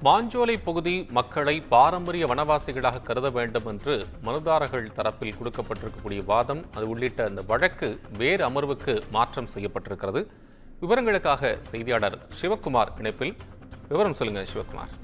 மாஞ்சோலை பகுதி மக்களை பாரம்பரிய வனவாசிகளாக கருத வேண்டும் என்று மனுதாரர்கள் தரப்பில் கொடுக்கப்பட்டிருக்கக்கூடிய வாதம் அது உள்ளிட்ட அந்த வழக்கு வேறு அமர்வுக்கு மாற்றம் செய்யப்பட்டிருக்கிறது. விவரங்களுக்காக செய்தியாளர் சிவகுமார் இணைப்பில். விவரம் சொல்லுங்க சிவகுமார்.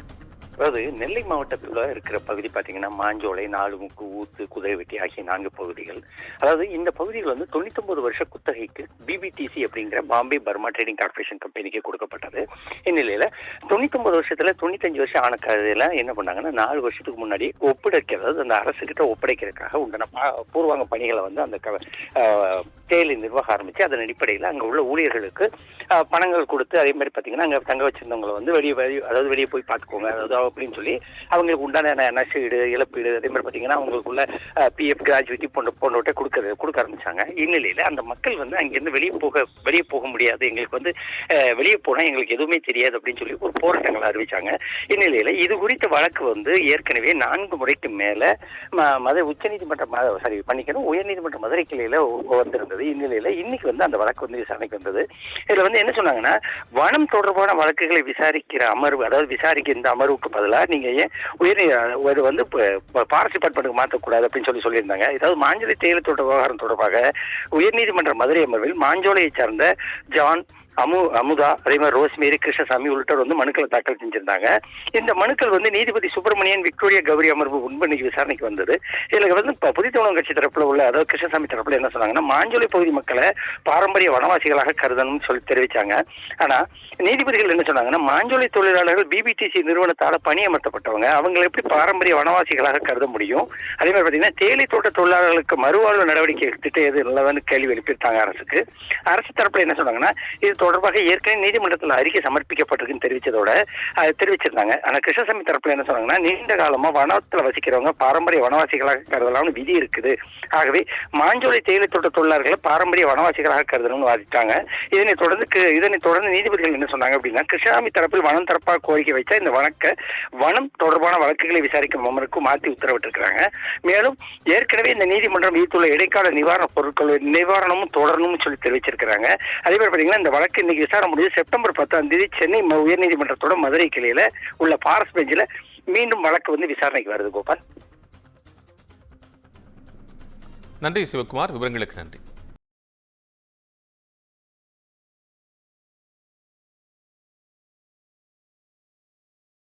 அதாவது நெல்லை மாவட்டத்தில் இருக்கிற பகுதி பார்த்தீங்கன்னா மாஞ்சோலை, நாலுமுக்கு, ஊத்து, குதிரைவெட்டி ஆகிய 4 பகுதிகள். அதாவது இந்த பகுதிகள் 99 வருஷ குத்தகைக்கு பிபிடிசி அப்படிங்கிற பாம்பே பர்மா ட்ரேடிங் கார்பரேஷன் கம்பெனிக்கு கொடுக்கப்பட்டது. இந்நிலையில 99 வருஷத்துல 95 வருஷம் ஆன கதையில என்ன பண்ணாங்கன்னா 4 வருஷத்துக்கு முன்னாடி ஒப்படைக்கிறது, அந்த அரசு கிட்ட ஒப்படைக்கிறதுக்காக உண்டான பூர்வாங்க பணிகளை அந்த தேயிலை நிர்வாகம் ஆரம்பிச்சு அதன் அடிப்படையில் அங்கே உள்ள ஊழியர்களுக்கு பணங்கள் கொடுத்து, அதே மாதிரி பார்த்தீங்கன்னா அங்கே தங்க வச்சிருந்தவங்களை வெளியே போய் பார்த்துக்கோங்க அப்படின்னு சொல்லி அவங்களுக்கு உண்டான நஷ்டஈடு, இழப்பீடு, அதே மாதிரி பார்த்தீங்கன்னா அவங்களுக்குள்ள பிஎஃப், கிராஜுவிட்டி போன்றவற்றை கொடுக்க ஆரம்பிச்சாங்க. இந்நிலையில் அந்த மக்கள் அங்கேருந்து வெளியே போக முடியாது, எங்களுக்கு வெளியே போனால் எங்களுக்கு எதுவுமே தெரியாது அப்படின்னு சொல்லி ஒரு போராட்டங்களை அறிவிச்சாங்க. இந்நிலையில் இது குறித்த வழக்கு ஏற்கனவே 4 முறைக்கு மேலே உயர்நீதிமன்ற மதுரை கிளையில வந்திருந்தது. இந்நிலையில இன்னைக்கு அந்த வழக்கு விசாரணைக்கு வந்தது. இதுல என்ன சொன்னாங்கன்னா, வனம் தொடர்பான வழக்குகளை விசாரிக்கிற அமர்வு, அதாவது விசாரிக்க இந்த அமர்வுக்கு பதிலாக நீங்க ஏன் ஃபாரஸ்ட் டிபார்ட்மெண்ட்டுக்கு மாற்றக்கூடாது அப்படின்னு சொல்லியிருந்தாங்க. அதாவது மாஞ்சோலை தேயிலை தோட்ட விவகாரம் தொடர்பாக உயர்நீதிமன்ற மதுரை அமர்வில் மாஞ்சோலையை சார்ந்த ஜான், அமுதா, அதே மாதிரி ரோஸ்மேரி, கிருஷ்ணசாமி உள்ளிட்டோர் மனுக்களை தாக்கல் செஞ்சிருந்தாங்க. இந்த மனுக்கள் நீதிபதி சுப்பிரமணியன், விக்டோரியா கௌரி அமர்வு இன்னைக்கு விசாரணைக்கு வந்தது. இதுல புதித்தமிழகம் கட்சி தரப்புல உள்ள, அதாவது கிருஷ்ணசாமி தரப்புல என்ன சொன்னாங்கன்னா, மாஞ்சோலை பகுதி மக்களை பாரம்பரிய வனவாசிகளாக கருதணும்னு சொல்லி தெரிவிச்சாங்க. ஆனா நீதிபதிகள் என்ன சொன்னாங்கன்னா, மாஞ்சோலை தொழிலாளர்கள் பிபிடிசி நிறுவனத்தால பணியமர்த்தப்பட்டவங்க, அவங்களை எப்படி பாரம்பரிய வனவாசிகளாக கருத முடியும்? அதே மாதிரி பாத்தீங்கன்னா தேயிலை தோட்ட தொழிலாளர்களுக்கு மறுவாழ்வு நடவடிக்கை திட்டம் எது நல்லதான்னு கேள்வி எழுப்பிட்டாங்க அரசுக்கு. அரசு தரப்புல என்ன சொன்னாங்கன்னா, இது தொடர்பாக ஏற்கனவே நீதிமன்றத்தில் அறிக்கை சமர்ப்பிக்கப்பட்டிருக்குன்னு தெரிவிச்சிருந்தாங்க. ஆனா கிருஷ்ணசாமி தரப்புல என்ன சொன்னாங்கன்னா, நீண்ட காலமா வனத்துல வசிக்கிறவங்க பாரம்பரிய வனவாசிகளாக கருதலாம்னு விதி இருக்குது. ஆகவே மாஞ்சோலை தேயிலை தோட்ட தொழிலாளர்களை பாரம்பரிய வனவாசிகளாக கருதணும்னு வாதிட்டாங்க. இதனை தொடர்ந்து நீதிபதிகள் என்ன சொன்னாங்க அப்படின்னா, கிருஷ்ணசாமி தரப்பில் வனம் தரப்பாக கோரிக்கை வைச்சா இந்த வழக்கை வனம் தொடர்பான வழக்குகளை விசாரிக்கும் அமர்வுக்கு மாற்றி உத்தரவிட்டிருக்கிறாங்க. மேலும் ஏற்கனவே இந்த நீதிமன்றம் விதித்துள்ள இடைக்கால நிவாரணமும் தொடரணும்னு சொல்லி தெரிவிச்சிருக்கிறாங்க. அதே மாதிரி பாத்தீங்கன்னா இந்த வழக்கு இன்னைக்கு விசாரணை முடிஞ்சு செப்டம்பர் 10 சென்னை உயர்நீதிமன்றத்தோட மதுரை கிளையில உள்ள ஃபாரஸ்ட் பெஞ்சில் மீண்டும் வழக்கு விசாரணைக்கு வருது. கோபால், நன்றி சிவகுமார், விவரங்களுக்கு நன்றி.